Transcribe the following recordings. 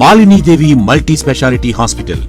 Malinidevi multi speciality hospital,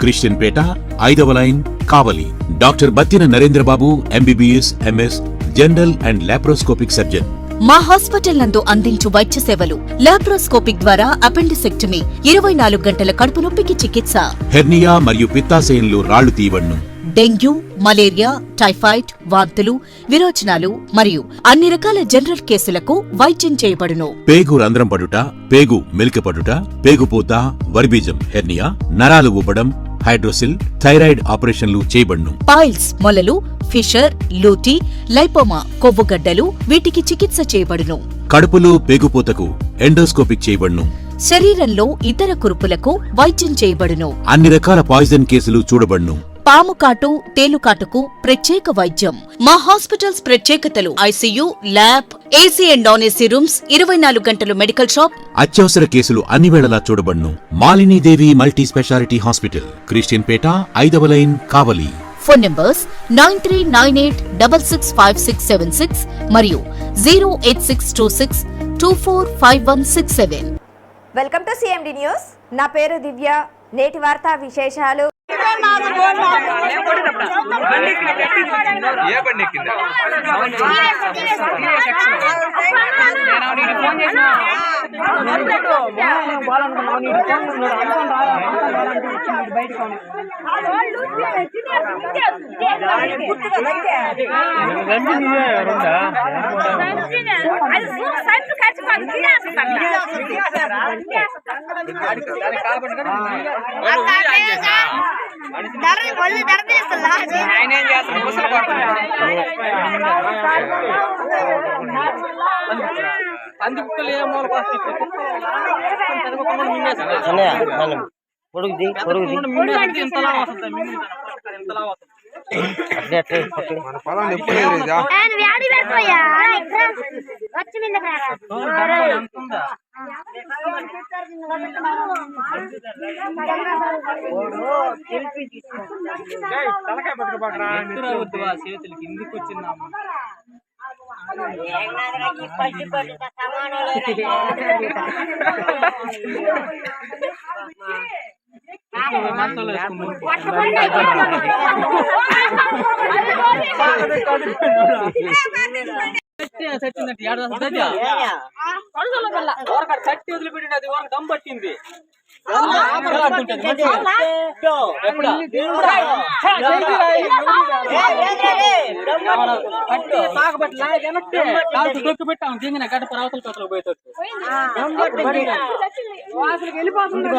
Christian Peta, 5వ line, Kavali. Doctor Battina Narendrababu, MBBS, MS, general and laparoscopic surgeon. మా hospital నందు అందించు వైద్య సేవలు: లాప్రోస్కోపిక్ ద్వారా అపెండిసెక్టమీ, 24 గంటల కడుపు నొప్పికి చికిత్స, హెర్నియా మరియు పిత్తాశయంలో రాళ్లు తీయబడును, డెంగ్యూ, మలేరియా, టైఫాయిడ్, వాంతులు, విరోచనాలు మరియు అన్ని రకాల జనరల్ కేసులకు వైద్యం చేయబడును. పేగు రంధ్రం పడుట, పేగు మెలికపడుట, పేగుపూత, వర్బీజం, హెర్నియా, నరాలు ఉబ్బడం, హైడ్రోసిల్, థైరాయిడ్ ఆపరేషన్లు చేయబడును. పైల్స్, మొలలు, ఫిషర్, లూటీ, లైపోమా, కొవ్వుగడ్డలు, వీటికి చికిత్స చేయబడును. కడుపులో పేగుపూతకు ఎండోస్కోపిక్ చేయబడును. శరీరంలో ఇతర కురుపులకు వైద్యం చేయబడును. అన్ని రకాల పాయిజన్ కేసులు చూడబడును. పాము కాటు, తేలుకాటుకు ప్రత్యేక వైద్యం. మా హాస్పిటల్స్ ప్రత్యేకతలు: ICU, lab, AC and non AC rooms, 24 గంటలు మెడికల్ షాప్. అత్యవసర కేసులు అన్ని వేళలా చూడబడును. Malinidevi multi speciality hospital, Christian Peta, 5వ లైన్, కావలి. ఫోన్ నంబర్స్ 9398665676 మరియు 08626245167. Welcome to CMD news. నా పేరు దివ్య. నేటి వార్తా విశేషాలు. పట్టింది పెట్టాము దిగిన గడ్డ పర్వతల కోతలు పోయేటట్టు వెళ్ళిపోతుంది.